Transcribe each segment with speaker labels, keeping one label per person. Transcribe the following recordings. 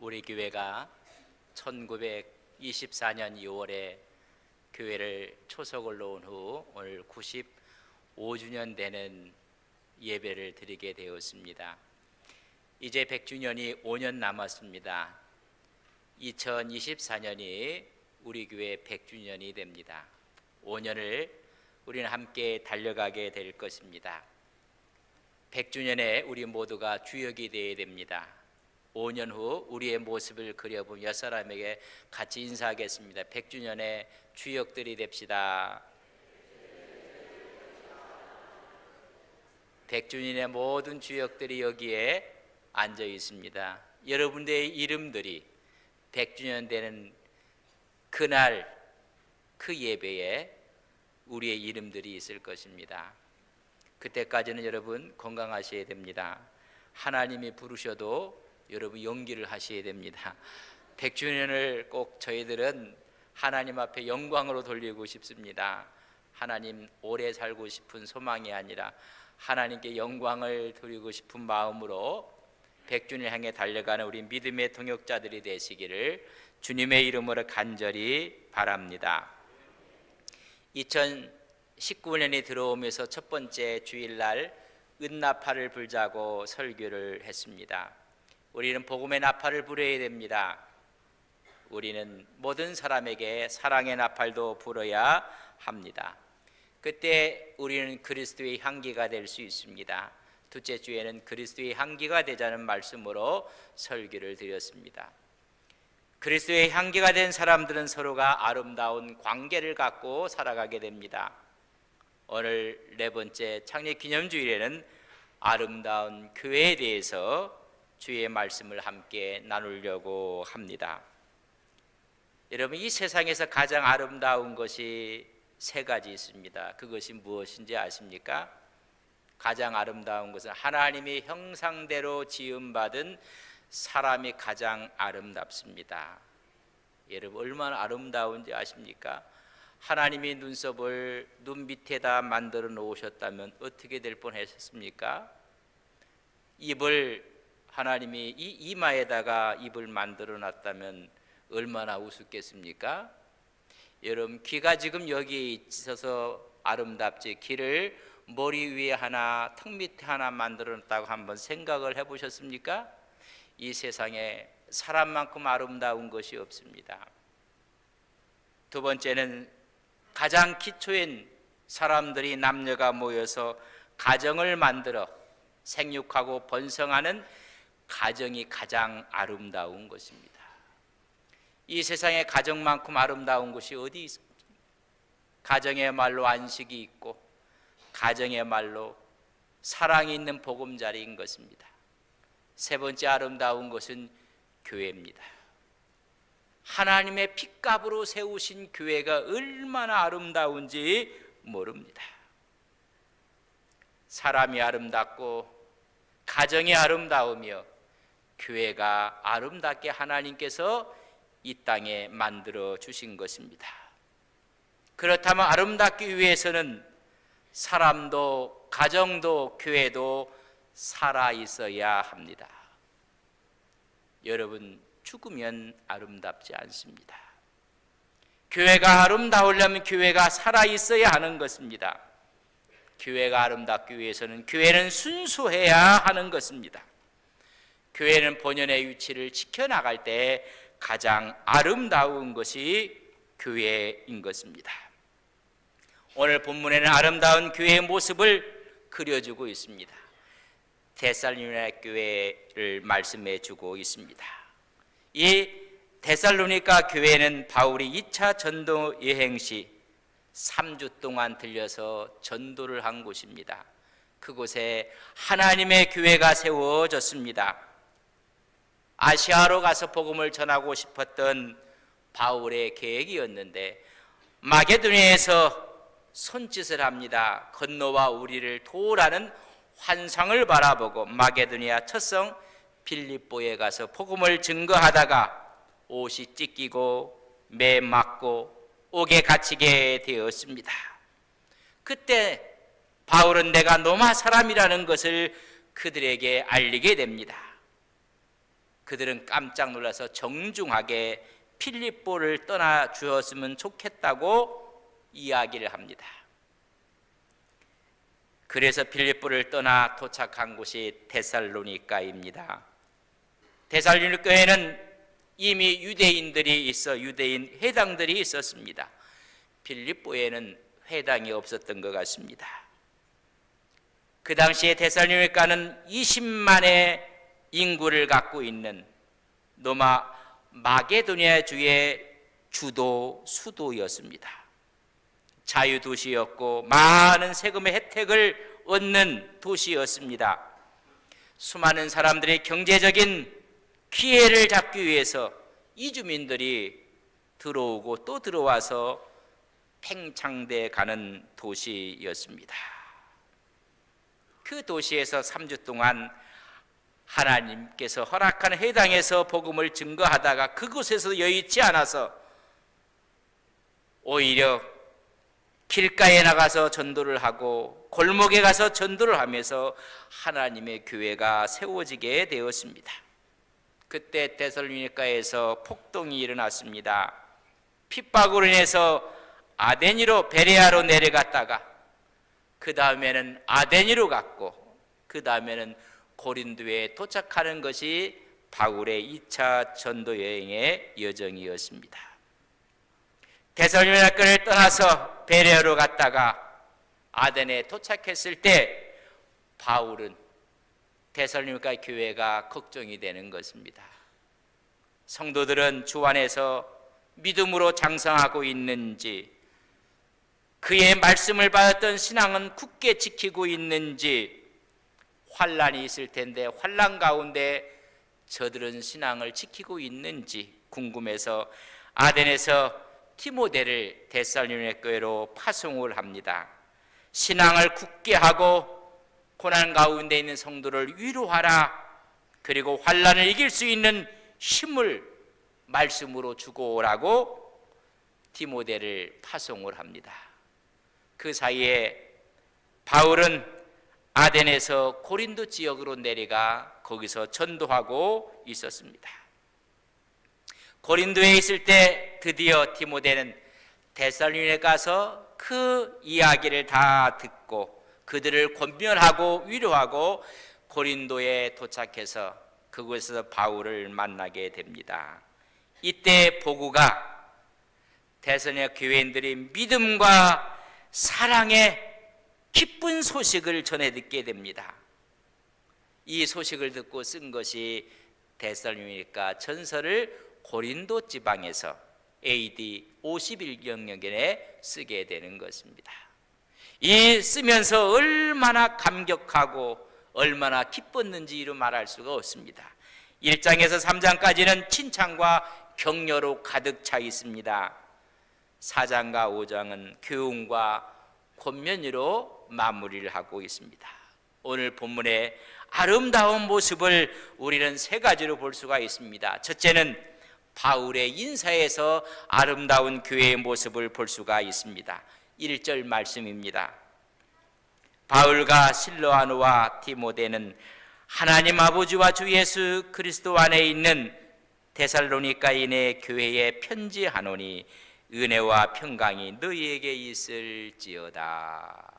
Speaker 1: 우리 교회가 1924년 2월에 교회를 초석을 놓은 후 오늘 95주년 되는 예배를 드리게 되었습니다. 이제 100주년이 5년 남았습니다. 2024년이 우리 교회 100주년이 됩니다. 5년을 우리는 함께 달려가게 될 것입니다. 100주년에 우리 모두가 주역이 되어야 됩니다. 5년 후 우리의 모습을 그려본 몇 사람에게 같이 인사하겠습니다. 100주년의 주역들이 됩시다. 100주년의 모든 주역들이 여기에 앉아 있습니다. 여러분들의 이름들이 100주년 되는 그날 그 예배에 우리의 이름들이 있을 것입니다. 그때까지는 여러분 건강하셔야 됩니다. 하나님이 부르셔도 여러분 용기를 하셔야 됩니다. 100주년을 꼭 저희들은 하나님 앞에 영광으로 돌리고 싶습니다. 하나님 오래 살고 싶은 소망이 아니라 하나님께 영광을 드리고 싶은 마음으로 100주년을 향해 달려가는 우리 믿음의 동역자들이 되시기를 주님의 이름으로 간절히 바랍니다. 2019년이 들어오면서 첫 번째 주일날 은나팔을 불자고 설교를 했습니다. 우리는 복음의 나팔을 불어야 됩니다. 우리는 모든 사람에게 사랑의 나팔도 불어야 합니다. 그때 우리는 그리스도의 향기가 될 수 있습니다. 둘째 주에는 그리스도의 향기가 되자는 말씀으로 설교를 드렸습니다. 그리스도의 향기가 된 사람들은 서로가 아름다운 관계를 갖고 살아가게 됩니다. 오늘 네 번째 창립기념주일에는 아름다운 교회에 대해서 주의 말씀을 함께 나누려고 합니다. 여러분, 이 세상에서 가장 아름다운 것이 세 가지 있습니다. 그것이 무엇인지 아십니까? 가장 아름다운 것은 하나님의 형상대로 지음받은 사람이 가장 아름답습니다. 여러분, 얼마나 아름다운지 아십니까? 하나님이 눈썹을 눈 밑에다 만들어 놓으셨다면 어떻게 될 뻔했습니까? 입을 하나님이 이 이마에다가 입을 만들어 놨다면 얼마나 우습겠습니까? 여러분, 귀가 지금 여기에 있어서 아름답지 귀를 머리 위에 하나, 턱 밑에 하나 만들어 놨다고 한번 생각을 해보셨습니까? 이 세상에 사람만큼 아름다운 것이 없습니다. 두 번째는 가장 기초인 사람들이 남녀가 모여서 가정을 만들어 생육하고 번성하는 가정이 가장 아름다운 것입니다. 이 세상에 가정만큼 아름다운 것이 어디 있습니까? 가정의말로 안식이 있고 가정의말로 사랑이 있는 보금자리인 것입니다. 세 번째 아름다운 것은 교회입니다. 하나님의 핏값으로 세우신 교회가 얼마나 아름다운지 모릅니다. 사람이 아름답고 가정이 아름다우며 교회가 아름답게 하나님께서 이 땅에 만들어 주신 것입니다. 그렇다면 아름답기 위해서는 사람도 가정도 교회도 살아 있어야 합니다. 여러분, 죽으면 아름답지 않습니다. 교회가 아름다우려면 교회가 살아 있어야 하는 것입니다. 교회가 아름답기 위해서는 교회는 순수해야 하는 것입니다. 교회는 본연의 위치를 지켜나갈 때 가장 아름다운 것이 교회인 것입니다. 오늘 본문에는 아름다운 교회의 모습을 그려주고 있습니다. 데살로니가 교회를 말씀해 주고 있습니다. 이 데살로니가 교회는 바울이 2차 전도 여행 시 3주 동안 들려서 전도를 한 곳입니다. 그곳에 하나님의 교회가 세워졌습니다. 아시아로 가서 복음을 전하고 싶었던 바울의 계획이었는데 마게도니아에서 손짓을 합니다. 건너와 우리를 도우라는 환상을 바라보고 마게도니아 첫성 빌립보에 가서 복음을 증거하다가 옷이 찢기고 매 맞고 옥에 갇히게 되었습니다. 그때 바울은 내가 로마 사람이라는 것을 그들에게 알리게 됩니다. 그들은 깜짝 놀라서 정중하게 필립보를 떠나 주었으면 좋겠다고 이야기를 합니다. 그래서 필립보를 떠나 도착한 곳이 데살로니가입니다. 데살로니가에는 이미 유대인 회당들이 있었습니다. 필립보에는 회당이 없었던 것 같습니다. 그 당시에 데살로니가는 20만의 인구를 갖고 있는 마게도니아 주의 주도 수도였습니다. 자유도시였고 많은 세금의 혜택을 얻는 도시였습니다. 수많은 사람들의 경제적인 기회를 잡기 위해서 이주민들이 들어오고 또 들어와서 팽창돼 가는 도시였습니다. 그 도시에서 3주 동안 하나님께서 허락한 회당에서 복음을 증거하다가 그곳에서 여의치 않아서 오히려 길가에 나가서 전도를 하고 골목에 가서 전도를 하면서 하나님의 교회가 세워지게 되었습니다. 그때 데살로니가에서 폭동이 일어났습니다. 핍박으로 인해서 아데니로 베레아로 내려갔다가 그 다음에는 아데니로 갔고 그 다음에는 고린도에 도착하는 것이 바울의 2차 전도 여행의 여정이었습니다. 데살로니가를 떠나서 베레아로 갔다가 아덴에 도착했을 때 바울은 데살로니가 교회가 걱정이 되는 것입니다. 성도들은 주 안에서 믿음으로 장성하고 있는지, 그의 말씀을 받았던 신앙은 굳게 지키고 있는지, 환란이 있을 텐데 환란 가운데 저들은 신앙을 지키고 있는지 궁금해서 아덴에서 디모데를 데살로니가 교회로 파송을 합니다. 신앙을 굳게 하고 고난 가운데 있는 성도를 위로하라. 그리고 환란을 이길 수 있는 힘을 말씀으로 주고 오라고 디모데를 파송을 합니다. 그 사이에 바울은 아덴에서 고린도 지역으로 내려가 거기서 전도하고 있었습니다. 고린도에 있을 때 드디어 디모데는 데살로니가에 가서 그 이야기를 다 듣고 그들을 권면하고 위로하고 고린도에 도착해서 그곳에서 바울을 만나게 됩니다. 이때 보구가 데살로니가 교회인들이 믿음과 사랑의 기쁜 소식을 전해 듣게 됩니다. 이 소식을 듣고 쓴 것이 데살로니가 전서를 고린도 지방에서 AD 51년경에 쓰게 되는 것입니다. 이 쓰면서 얼마나 감격하고 얼마나 기뻤는지 이루 말할 수가 없습니다. 1장에서 3장까지는 칭찬과 격려로 가득 차 있습니다. 4장과 5장은 교훈과 권면으로 마무리를 하고 있습니다. 오늘 본문의 아름다운 모습을 우리는 세 가지로 볼 수가 있습니다. 첫째는 바울의 인사에서 아름다운 교회의 모습을 볼 수가 있습니다. 1절 말씀입니다. 바울과 실로아노와 디모데는 하나님 아버지와 주 예수 그리스도 안에 있는 데살로니가인의 교회에 편지하노니 은혜와 평강이 너희에게 있을지어다.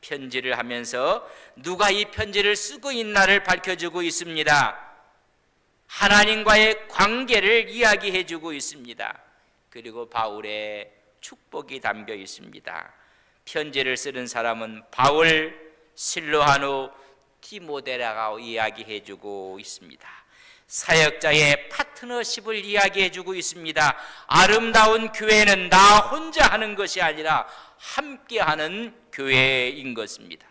Speaker 1: 편지를 하면서 누가 이 편지를 쓰고 있나를 밝혀주고 있습니다. 하나님과의 관계를 이야기해주고 있습니다. 그리고 바울의 축복이 담겨 있습니다. 편지를 쓰는 사람은 바울, 실로아노, 디모데라고 이야기해주고 있습니다. 사역자의 파트너십을 이야기해주고 있습니다. 아름다운 교회는 나 혼자 하는 것이 아니라 함께하는 교회인 것입니다.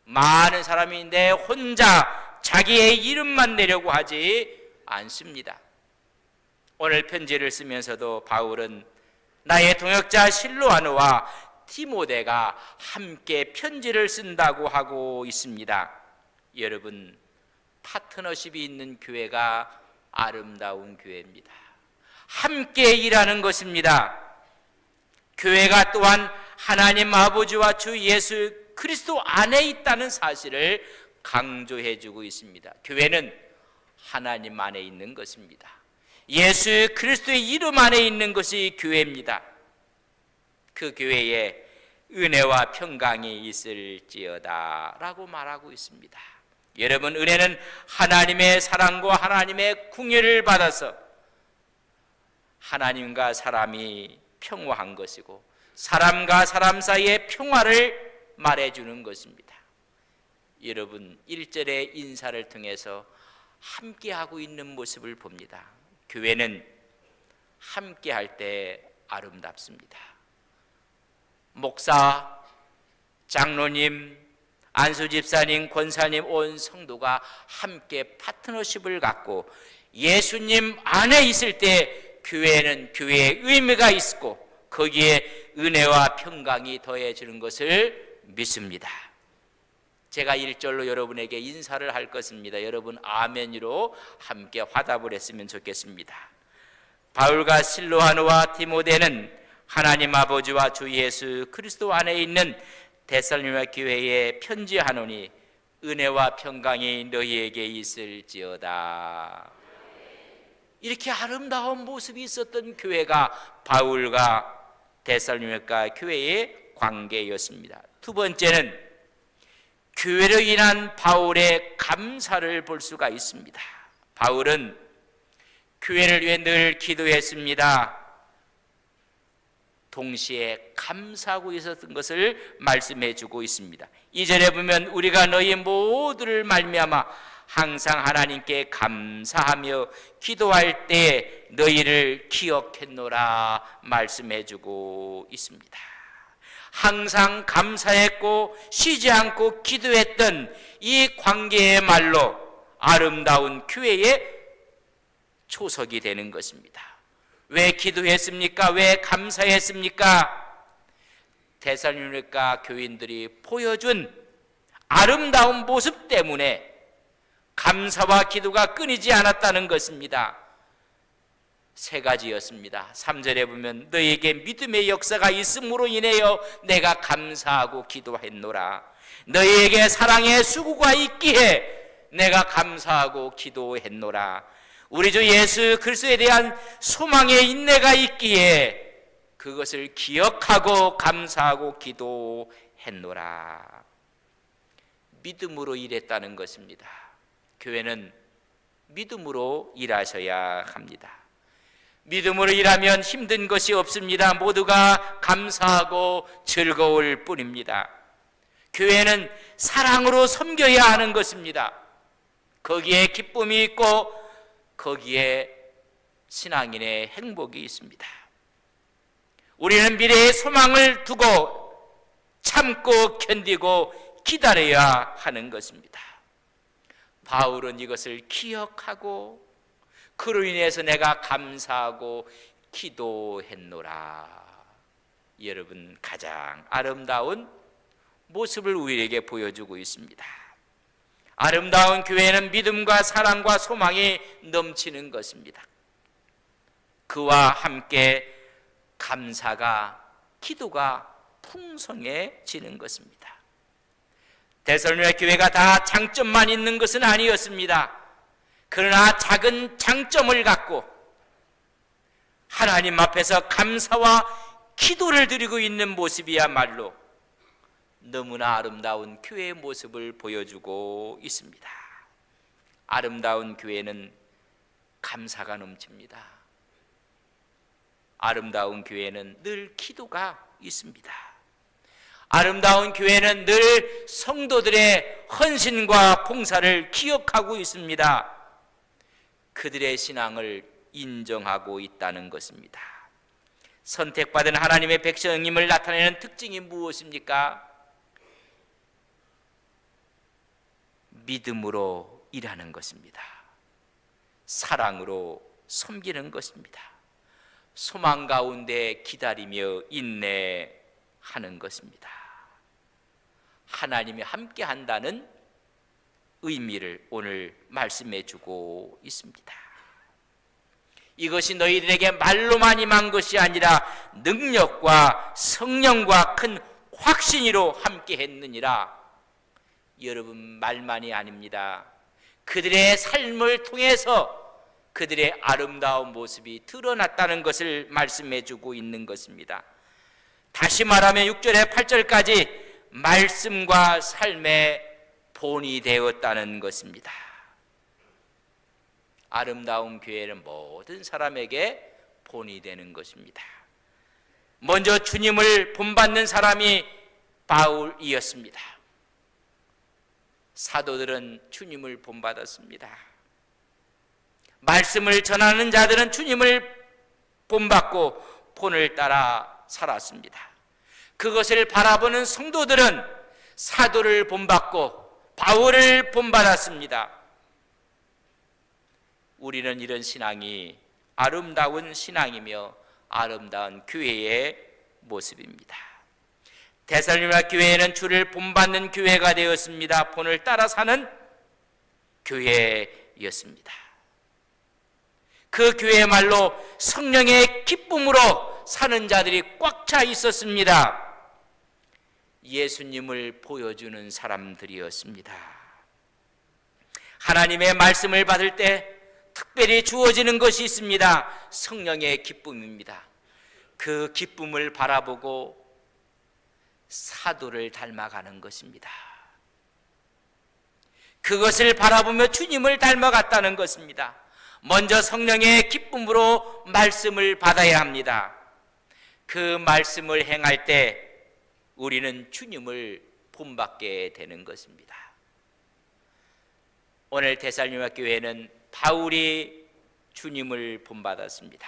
Speaker 1: 많은 사람이 내 혼자 자기의 이름만 내려고 하지 않습니다. 오늘 편지를 쓰면서도 바울은 나의 동역자 실로아노와 디모데가 함께 편지를 쓴다고 하고 있습니다. 여러분, 파트너십이 있는 교회가 아름다운 교회입니다. 함께 일하는 것입니다. 교회가 또한 하나님 아버지와 주 예수 그리스도 안에 있다는 사실을 강조해 주고 있습니다. 교회는 하나님 안에 있는 것입니다. 예수 그리스도의 이름 안에 있는 것이 교회입니다. 그 교회에 은혜와 평강이 있을지어다 라고 말하고 있습니다. 여러분, 은혜는 하나님의 사랑과 하나님의 궁유를 받아서 하나님과 사람이 평화한 것이고 사람과 사람 사이의 평화를 말해주는 것입니다. 여러분, 1절의 인사를 통해서 함께하고 있는 모습을 봅니다. 교회는 함께할 때 아름답습니다. 목사, 장로님, 안수집사님, 권사님, 온 성도가 함께 파트너십을 갖고 예수님 안에 있을 때 교회는 교회의 의미가 있고 거기에 은혜와 평강이 더해지는 것을 믿습니다. 제가 1절로 여러분에게 인사를 할 것입니다. 여러분 아멘으로 함께 화답을 했으면 좋겠습니다. 바울과 실로아노와 디모데는 하나님 아버지와 주 예수 그리스도 안에 있는 데살로니가 교회에 편지하노니 은혜와 평강이 너희에게 있을지어다. 이렇게 아름다운 모습이 있었던 교회가 바울과 데살로니가 교회의 관계였습니다. 두 번째는 교회로 인한 바울의 감사를 볼 수가 있습니다. 바울은 교회를 위해 늘 기도했습니다. 동시에 감사하고 있었던 것을 말씀해 주고 있습니다. 2절에 보면 우리가 너희 모두를 말미암아 항상 하나님께 감사하며 기도할 때 너희를 기억했노라 말씀해 주고 있습니다. 항상 감사했고 쉬지 않고 기도했던 이 관계의 말로 아름다운 교회의 초석이 되는 것입니다. 왜 기도했습니까? 왜 감사했습니까? 데살로니가 교인들이 보여준 아름다운 모습 때문에 감사와 기도가 끊이지 않았다는 것입니다. 세 가지였습니다. 3절에 보면 너희에게 믿음의 역사가 있음으로 인하여 내가 감사하고 기도했노라. 너희에게 사랑의 수고가 있기에 내가 감사하고 기도했노라. 우리 주 예수 그리스도에 대한 소망의 인내가 있기에 그것을 기억하고 감사하고 기도했노라. 믿음으로 일했다는 것입니다. 교회는 믿음으로 일하셔야 합니다. 믿음으로 일하면 힘든 것이 없습니다. 모두가 감사하고 즐거울 뿐입니다. 교회는 사랑으로 섬겨야 하는 것입니다. 거기에 기쁨이 있고 거기에 신앙인의 행복이 있습니다. 우리는 미래의 소망을 두고 참고 견디고 기다려야 하는 것입니다. 바울은 이것을 기억하고 그로 인해서 내가 감사하고 기도했노라. 여러분, 가장 아름다운 모습을 우리에게 보여주고 있습니다. 아름다운 교회는 믿음과 사랑과 소망이 넘치는 것입니다. 그와 함께 감사가, 기도가 풍성해지는 것입니다. 데살로니가 교회가 다 장점만 있는 것은 아니었습니다. 그러나 작은 장점을 갖고 하나님 앞에서 감사와 기도를 드리고 있는 모습이야말로 너무나 아름다운 교회의 모습을 보여주고 있습니다. 아름다운 교회는 감사가 넘칩니다. 아름다운 교회는 늘 기도가 있습니다. 아름다운 교회는 늘 성도들의 헌신과 봉사를 기억하고 있습니다. 그들의 신앙을 인정하고 있다는 것입니다. 선택받은 하나님의 백성임을 나타내는 특징이 무엇입니까? 믿음으로 일하는 것입니다. 사랑으로 섬기는 것입니다. 소망 가운데 기다리며 인내하는 것입니다. 하나님이 함께 한다는 의미를 오늘 말씀해 주고 있습니다. 이것이 너희들에게 말로만 임한 것이 아니라 능력과 성령과 큰 확신으로 함께 했느니라. 여러분, 말만이 아닙니다. 그들의 삶을 통해서 그들의 아름다운 모습이 드러났다는 것을 말씀해 주고 있는 것입니다. 다시 말하면 6절에 8절까지 말씀과 삶의 본이 되었다는 것입니다. 아름다운 교회는 모든 사람에게 본이 되는 것입니다. 먼저 주님을 본받는 사람이 바울이었습니다. 사도들은 주님을 본받았습니다. 말씀을 전하는 자들은 주님을 본받고 본을 따라 살았습니다. 그것을 바라보는 성도들은 사도를 본받고 바울을 본받았습니다. 우리는 이런 신앙이 아름다운 신앙이며 아름다운 교회의 모습입니다. 데살로니가 교회는 주를 본받는 교회가 되었습니다. 본을 따라 사는 교회였습니다. 그 교회야말로 성령의 기쁨으로 사는 자들이 꽉 차 있었습니다. 예수님을 보여주는 사람들이었습니다. 하나님의 말씀을 받을 때 특별히 주어지는 것이 있습니다. 성령의 기쁨입니다. 그 기쁨을 바라보고 사도를 닮아가는 것입니다. 그것을 바라보며 주님을 닮아갔다는 것입니다. 먼저 성령의 기쁨으로 말씀을 받아야 합니다. 그 말씀을 행할 때 우리는 주님을 본받게 되는 것입니다. 오늘 데살로니가 교회는 바울이 주님을 본받았습니다.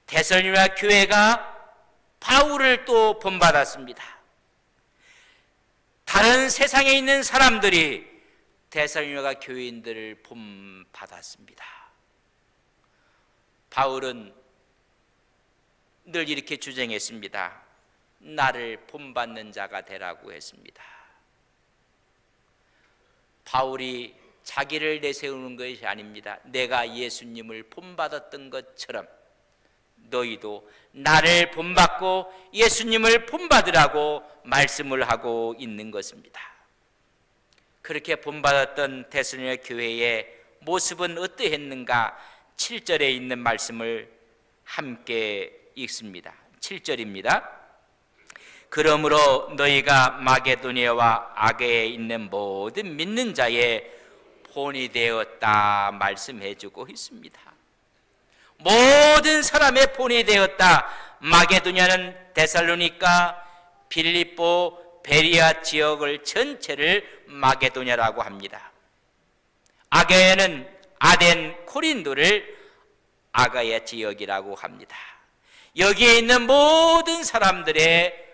Speaker 1: 데살로니가 교회가 바울을 또 본받았습니다. 다른 세상에 있는 사람들이 데살로니가 교인들을 본받았습니다. 바울은 늘 이렇게 주장했습니다. 나를 본받는 자가 되라고 했습니다. 바울이 자기를 내세우는 것이 아닙니다. 내가 예수님을 본받았던 것처럼 너희도 나를 본받고 예수님을 본받으라고 말씀을 하고 있는 것입니다. 그렇게 본받았던 데살로니가 교회의 모습은 어떠했는가? 7절에 있는 말씀을 함께 읽습니다. 7절입니다. 그러므로 너희가 마게도니아와 아게에 있는 모든 믿는 자의 본이 되었다 말씀해 주고 있습니다. 모든 사람의 본이 되었다. 마게도냐는 데살로니가, 빌립보, 베리아 지역을 전체를 마게도냐라고 합니다. 아게는 아덴, 코린도를 아가야 지역이라고 합니다. 여기에 있는 모든 사람들의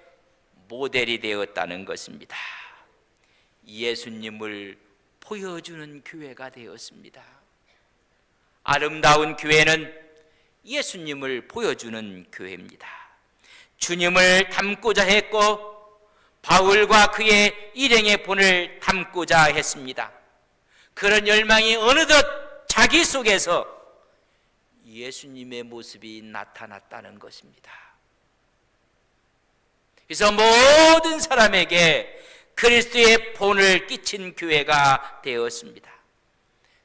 Speaker 1: 모델이 되었다는 것입니다. 예수님을 보여주는 교회가 되었습니다. 아름다운 교회는 예수님을 보여주는 교회입니다. 주님을 닮고자 했고 바울과 그의 일행의 본을 닮고자 했습니다. 그런 열망이 어느덧 자기 속에서 예수님의 모습이 나타났다는 것입니다. 그래서 모든 사람에게 그리스도의 본을 끼친 교회가 되었습니다.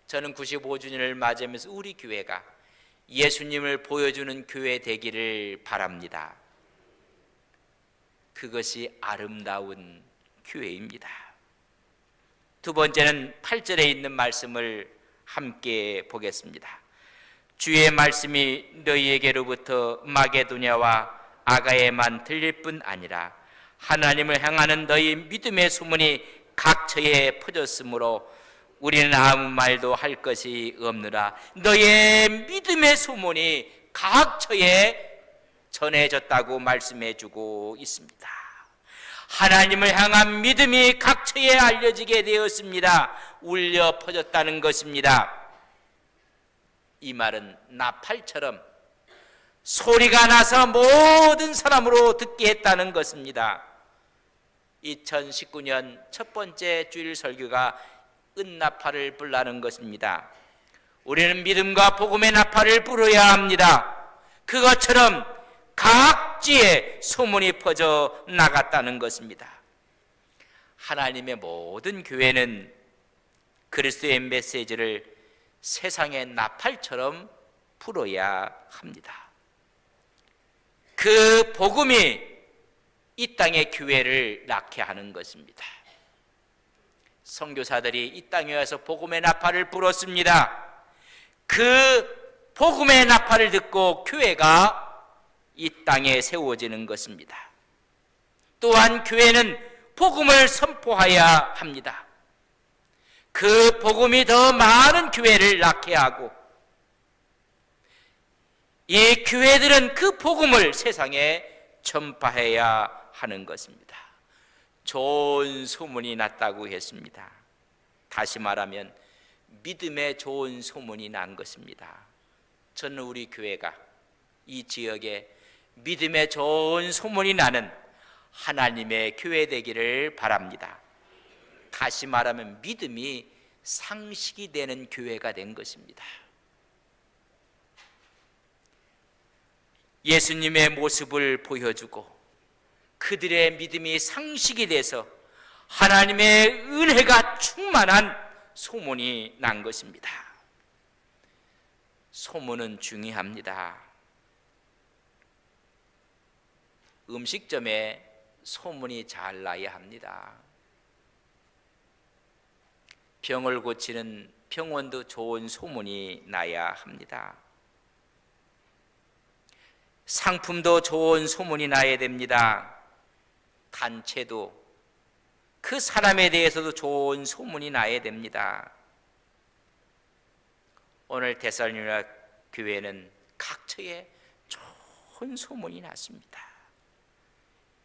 Speaker 1: 저는 95주년을 맞이하면서 우리 교회가 예수님을 보여주는 교회 되기를 바랍니다. 그것이 아름다운 교회입니다. 두 번째는 8절에 있는 말씀을 함께 보겠습니다. 주의 말씀이 너희에게로부터 마게도냐와 아가에만 들릴 뿐 아니라 하나님을 향하는 너희 믿음의 소문이 각처에 퍼졌으므로 우리는 아무 말도 할 것이 없느라. 너의 믿음의 소문이 각처에 전해졌다고 말씀해 주고 있습니다. 하나님을 향한 믿음이 각처에 알려지게 되었습니다. 울려 퍼졌다는 것입니다. 이 말은 나팔처럼 소리가 나서 모든 사람으로 듣게 했다는 것입니다. 2019년 첫 번째 주일 설교가 은나팔을 불라는 것입니다. 우리는 믿음과 복음의 나팔을 불어야 합니다. 그것처럼 각지에 소문이 퍼져 나갔다는 것입니다. 하나님의 모든 교회는 그리스도의 메시지를 세상의 나팔처럼 불어야 합니다. 그 복음이 이 땅의 교회를 낳게 하는 것입니다. 선교사들이 이 땅에 와서 복음의 나팔을 불었습니다. 그 복음의 나팔을 듣고 교회가 이 땅에 세워지는 것입니다. 또한 교회는 복음을 선포해야 합니다. 그 복음이 더 많은 교회를 낳게 하고 이 교회들은 그 복음을 세상에 전파해야 하는 것입니다. 좋은 소문이 났다고 했습니다. 다시 말하면 믿음의 좋은 소문이 난 것입니다. 저는 우리 교회가 이 지역에 믿음의 좋은 소문이 나는 하나님의 교회 되기를 바랍니다. 다시 말하면 믿음이 상식이 되는 교회가 된 것입니다. 예수님의 모습을 보여주고 그들의 믿음이 상식이 돼서 하나님의 은혜가 충만한 소문이 난 것입니다. 소문은 중요합니다. 음식점에 소문이 잘 나야 합니다. 병을 고치는 병원도 좋은 소문이 나야 합니다. 상품도 좋은 소문이 나야 됩니다. 단체도 그 사람에 대해서도 좋은 소문이 나야 됩니다. 오늘 데살로니가 교회는 각처에 좋은 소문이 났습니다.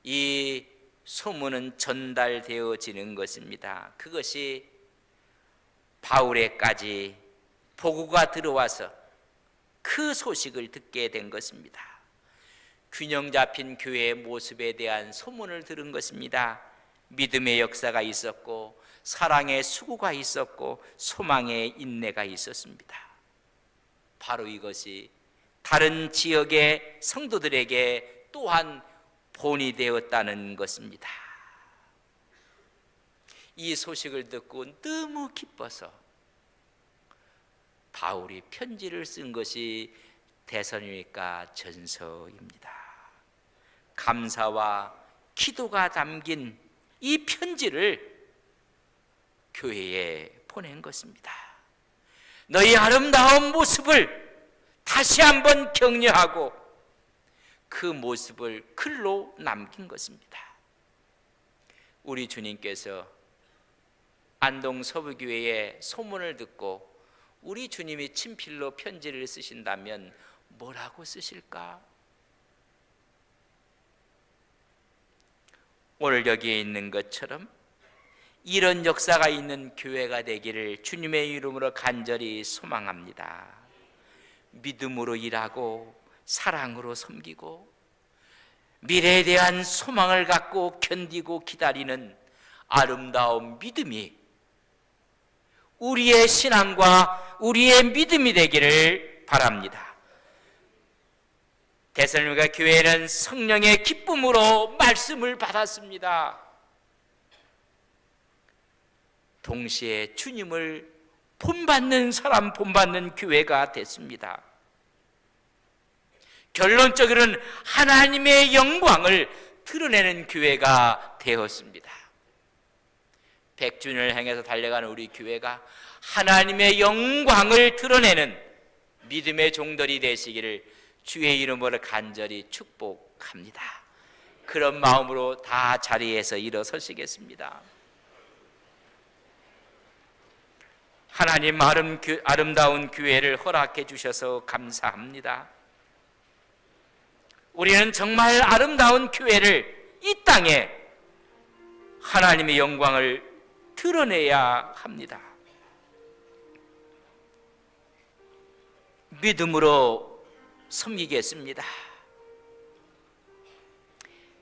Speaker 1: 이 소문은 전달되어지는 것입니다. 그것이 바울에까지 보고가 들어와서 그 소식을 듣게 된 것입니다. 균형 잡힌 교회의 모습에 대한 소문을 들은 것입니다. 믿음의 역사가 있었고 사랑의 수고가 있었고 소망의 인내가 있었습니다. 바로 이것이 다른 지역의 성도들에게 또한 본이 되었다는 것입니다. 이 소식을 듣고 너무 기뻐서 바울이 편지를 쓴 것이 데살로니가 전서입니다. 감사와 기도가 담긴 이 편지를 교회에 보낸 것입니다. 너희 아름다운 모습을 다시 한번 격려하고 그 모습을 글로 남긴 것입니다. 우리 주님께서 안동 서부교회의 소문을 듣고 우리 주님이 친필로 편지를 쓰신다면 뭐라고 쓰실까? 오늘 여기에 있는 것처럼 이런 역사가 있는 교회가 되기를 주님의 이름으로 간절히 소망합니다. 믿음으로 일하고 사랑으로 섬기고 미래에 대한 소망을 갖고 견디고 기다리는 아름다운 믿음이 우리의 신앙과 우리의 믿음이 되기를 바랍니다. 데살로니가 교회는 성령의 기쁨으로 말씀을 받았습니다. 동시에 주님을 본받는 사람, 본받는 교회가 됐습니다. 결론적으로는 하나님의 영광을 드러내는 교회가 되었습니다. 백준을 향해서 달려가는 우리 교회가 하나님의 영광을 드러내는 믿음의 종들이 되시기를 주의 이름으로 간절히 축복합니다. 그런 마음으로 다 자리에서 일어서시겠습니다. 하나님 아름다운 교회를 허락해 주셔서 감사합니다. 우리는 정말 아름다운 교회를 이 땅에 하나님의 영광을 드러내야 합니다. 믿음으로 섬기겠습니다.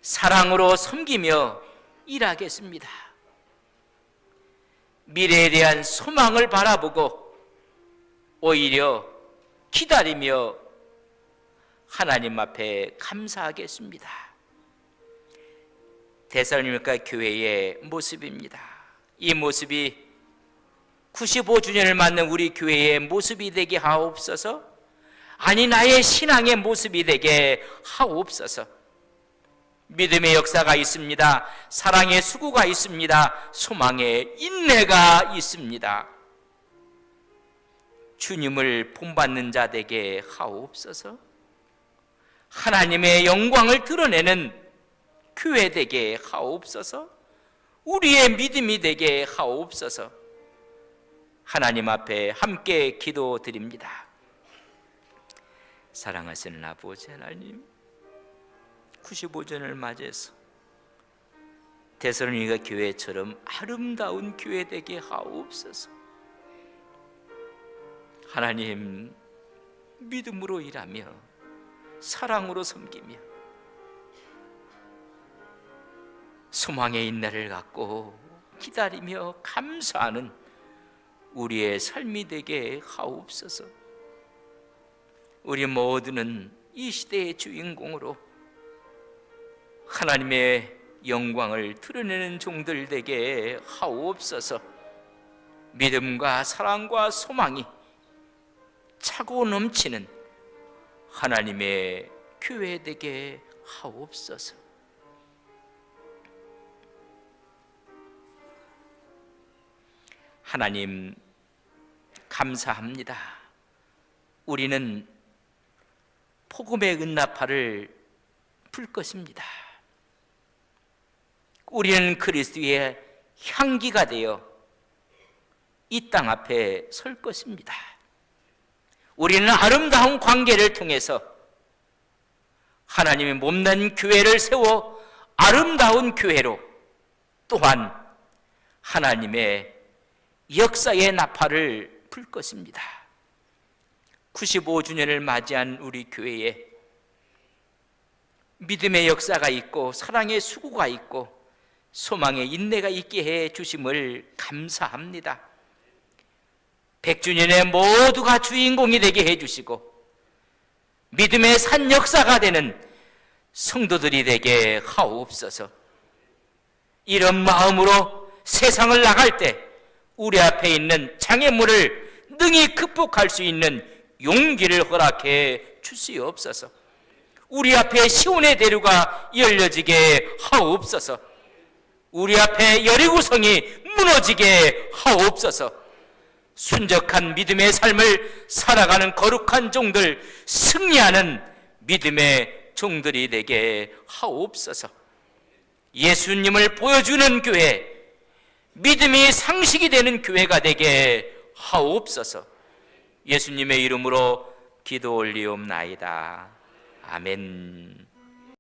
Speaker 1: 사랑으로 섬기며 일하겠습니다. 미래에 대한 소망을 바라보고 오히려 기다리며 하나님 앞에 감사하겠습니다. 데살로니가 교회의 모습입니다. 이 모습이 95주년을 맞는 우리 교회의 모습이 되게 하옵소서. 아니, 나의 신앙의 모습이 되게 하옵소서. 믿음의 역사가 있습니다. 사랑의 수고가 있습니다. 소망의 인내가 있습니다. 주님을 본받는 자 되게 하옵소서. 하나님의 영광을 드러내는 교회 되게 하옵소서. 우리의 믿음이 되게 하옵소서. 하나님 앞에 함께 기도드립니다. 사랑하시는 아버지 하나님, 95전을 맞이해서 데살로니가 교회처럼 아름다운 교회 되게 하옵소서. 하나님, 믿음으로 일하며 사랑으로 섬기며 소망의 인내를 갖고 기다리며 감사하는 우리의 삶이 되게 하옵소서. 우리 모두는 이 시대의 주인공으로 하나님의 영광을 드러내는 종들 되게 하옵소서. 믿음과 사랑과 소망이 차고 넘치는 하나님의 교회 되게 하옵소서. 하나님, 감사합니다. 우리는 복음의 은나팔을 불 것입니다. 우리는 그리스도의 향기가 되어 이 땅 앞에 설 것입니다. 우리는 아름다운 관계를 통해서 하나님의 몸난 교회를 세워 아름다운 교회로, 또한 하나님의 역사의 나팔을 불 것입니다. 95주년을 맞이한 우리 교회에 믿음의 역사가 있고 사랑의 수고가 있고 소망의 인내가 있게 해 주심을 감사합니다. 100주년에 모두가 주인공이 되게 해 주시고 믿음의 산 역사가 되는 성도들이 되게 하옵소서. 이런 마음으로 세상을 나갈 때 우리 앞에 있는 장애물을 능히 극복할 수 있는 용기를 허락해 주시옵소서. 우리 앞에 시온의 대류가 열려지게 하옵소서. 우리 앞에 여리고성이 무너지게 하옵소서. 순적한 믿음의 삶을 살아가는 거룩한 종들, 승리하는 믿음의 종들이 되게 하옵소서. 예수님을 보여주는 교회, 믿음이 상식이 되는 교회가 되게 하옵소서. 예수님의 이름으로 기도 올리옵나이다. 아멘.